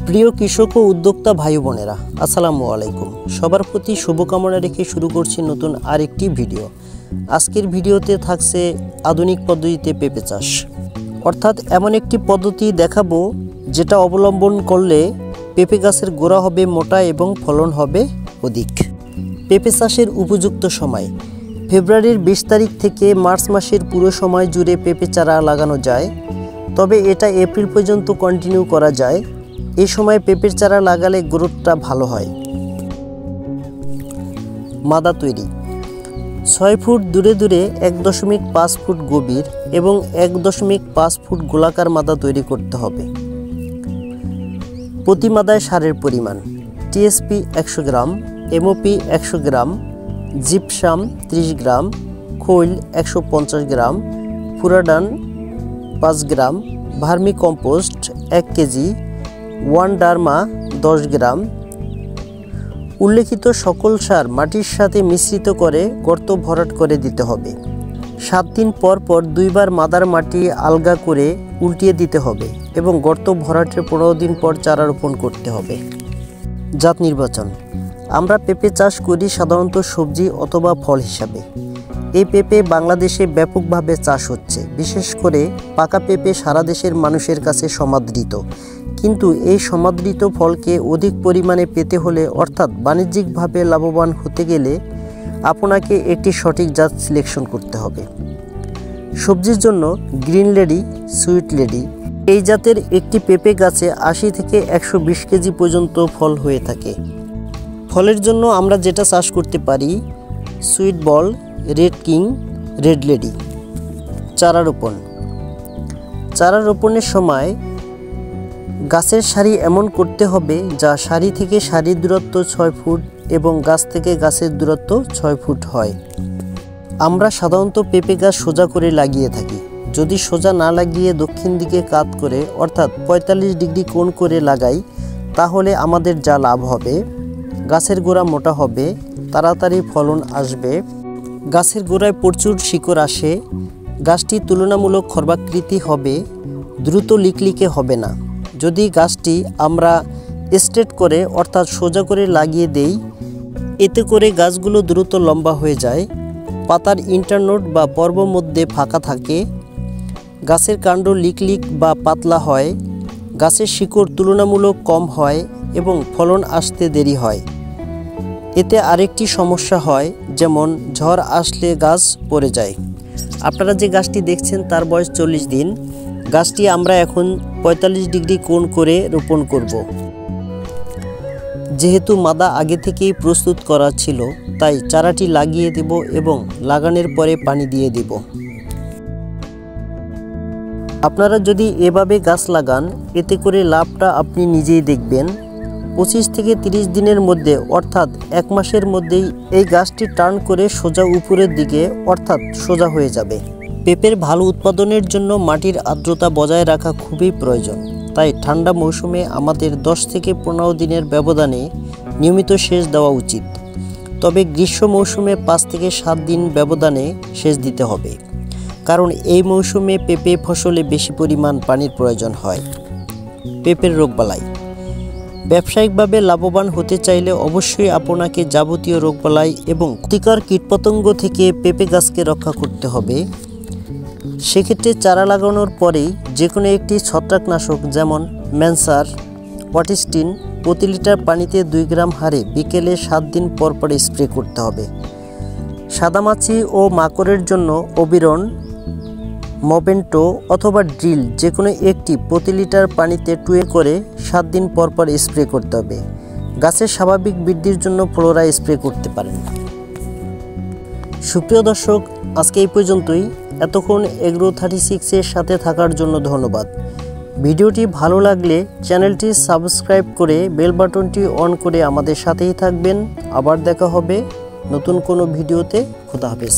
প্রিয় কৃষক ও উদ্যোক্তা ভাই বোনেরা, আসসালামু আলাইকুম। সবার প্রতি শুভকামনা রেখে শুরু করছি নতুন আরেকটি ভিডিও। আজকের ভিডিওতে থাকছে আধুনিক পদ্ধতিতে পেঁপে চাষ, অর্থাৎ এমন একটি পদ্ধতি দেখাবো যেটা অবলম্বন করলে পেঁপে গাছের গোড়া হবে মোটা এবং ফলন হবে অধিক। পেঁপে চাষের উপযুক্ত সময় ফেব্রুয়ারির 20 তারিখ থেকে মার্চ মাসের পুরো সময় জুড়ে পেঁপে চারা লাগানো যায়, তবে এটা এপ্রিল পর্যন্ত কন্টিনিউ করা যায়। এই সময় পেঁপের চারা লাগালে গ্রোথটা ভালো হয়। মাদা তৈরি 6 ফুট দূরে দূরে 1.5 ফুট গভীর এবং 1.5 ফুট গোলাকার মাদা তৈরি করতে হবে। প্রতি মাদায় সারের পরিমাণ টিএসপি 100 গ্রাম, এমওপি 100 গ্রাম, জিপসাম 30 গ্রাম, খৈল 150 গ্রাম, ফুরাডান 5 গ্রাম, ভার্মি কম্পোস্ট 1 কেজি, ওয়ানডারমা 10 গ্রাম। উল্লেখিত সকল সার মাটির সাথে মিশ্রিত করে গর্ত ভরাট করে দিতে হবে। 7 দিন পর পর 2 বার মাদার মাটি আলগা করে উল্টিয়ে দিতে হবে এবং গর্ত ভরাটের 15 দিন পর চারা রোপণ করতে হবে। জাত নির্বাচন আমরা পেঁপে চাষ করি সাধারণত সবজি অথবা ফল হিসাবে। এই পেঁপে বাংলাদেশে ব্যাপকভাবে চাষ হচ্ছে, বিশেষ করে পাকা পেঁপে সারা দেশের মানুষের কাছে সমাদৃত। কিন্তু এই সমাদৃত ফলকে অধিক পরিমাণে পেতে হলে, অর্থাৎ বাণিজ্যিকভাবে লাভবান হতে গেলে আপনাকে একটি সঠিক জাত সিলেকশন করতে হবে। সবজির জন্য গ্রিন লেডি, সুইট লেডি এই জাতের একটি পেঁপে গাছে 80 থেকে 120 কেজি পর্যন্ত ফল হয়ে থাকে। ফলের জন্য আমরা যেটা চাষ করতে পারি সুইট বল, রেড কিং, রেড লেডি। চারা রোপণের সময় গাছের সারি এমন করতে হবে যা সারি থেকে সারির দূরত্ব 6 ফুট এবং গাছ থেকে গাছের দূরত্ব 6 ফুট হয়। আমরা সাধারণত পেঁপে গাছ সোজা করে লাগিয়ে থাকি। যদি সোজা না লাগিয়ে দক্ষিণ দিকে কাত করে, অর্থাৎ 45 ডিগ্রি কোণ করে লাগাই, তাহলে আমাদের যা লাভ হবে, গাছের গোড়া মোটা হবে, তাড়াতাড়ি ফলন আসবে, গাছের গোড়ায় প্রচুর শিকড় আসে, গাছটি তুলনামূলক খর্বাকৃতি হবে, দ্রুত লিকলিকে হবে না। যদি গাছটি আমরা স্ট্রেট করে, অর্থাৎ সোজা করে লাগিয়ে দেই, এতে করে গাছগুলো দ্রুত লম্বা হয়ে যায়, পাতার ইন্টারনোড বা পর্ব মধ্যে ফাঁকা থাকে, গাছের কাণ্ড লিকলিক বা পাতলা হয়, গাছের শিকড় তুলনামূলক কম হয় এবং ফলন আসতে দেরি হয়। এতে আরেকটি সমস্যা হয়, যেমন ঝড় আসলে গাছ পড়ে যায়। আপনারা যে গাছটি দেখছেন তার বয়স 40 দিন। গাছটি আমরা এখন 45 ডিগ্রি কোণ করে রোপণ করব। যেহেতু মাদা আগে থেকেই প্রস্তুত করা ছিল, তাই চারাটি লাগিয়ে দেব এবং লাগানোর পরে পানি দিয়ে দেব। আপনারা যদি এভাবে গাছ লাগান, এতে করে লাভটা আপনি নিজেই দেখবেন। 25 থেকে 30 দিনের মধ্যে, অর্থাৎ 1 মাসের মধ্যেই এই গাছটি টার্ন করে সোজা উপরের দিকে, অর্থাৎ সোজা হয়ে যাবে। পেঁপের ভালো উৎপাদনের জন্য মাটির আর্দ্রতা বজায় রাখা খুবই প্রয়োজন। তাই ঠান্ডা মৌসুমে আমাদের 10 থেকে 15 দিনের ব্যবধানে নিয়মিত সেচ দেওয়া উচিত। তবে গ্রীষ্ম মৌসুমে 5 থেকে 7 দিন ব্যবধানে সেচ দিতে হবে, কারণ এই মৌসুমে পেঁপে ফসলে বেশি পরিমাণ পানির প্রয়োজন হয়। পেঁপের রোগবালাই ব্যবসায়িকভাবে লাভবান হতে চাইলে অবশ্যই আপনাকে যাবতীয় রোগবালাই এবং ক্ষতিকর কীটপতঙ্গ থেকে পেঁপে গাছকে রক্ষা করতে হবে। সেক্ষেত্রে চারা লাগানোর পরেই যে কোনো একটি ছত্রাকনাশক, যেমন ম্যানসার, পটিস্টিন প্রতি লিটার পানিতে 2 গ্রাম হারে বিকেলে 7 দিন পর পর স্প্রে করতে হবে। সাদামাছি ও মাকড়ের জন্য ওবিরন, মোবেন্টো অথবা ড্রিল যে কোনো একটি প্রতি লিটার পানিতে 2 করে 7 দিন পর পর স্প্রে করতে হবে। গাছের স্বাভাবিক বৃদ্ধির জন্য ফ্লোরা স্প্রে করতে পারেন। সুপ্রিয় দর্শক, আজকে এই পর্যন্তই। এতক্ষণ এগ্রো 36 এর সাথে থাকার জন্য ধন্যবাদ। ভিডিওটি ভালো লাগলে চ্যানেলটি সাবস্ক্রাইব করে বেল বাটনটি অন করে আমাদের সাথেই থাকবেন। আবার দেখা হবে নতুন কোনো ভিডিওতে। খোদা হাফেজ।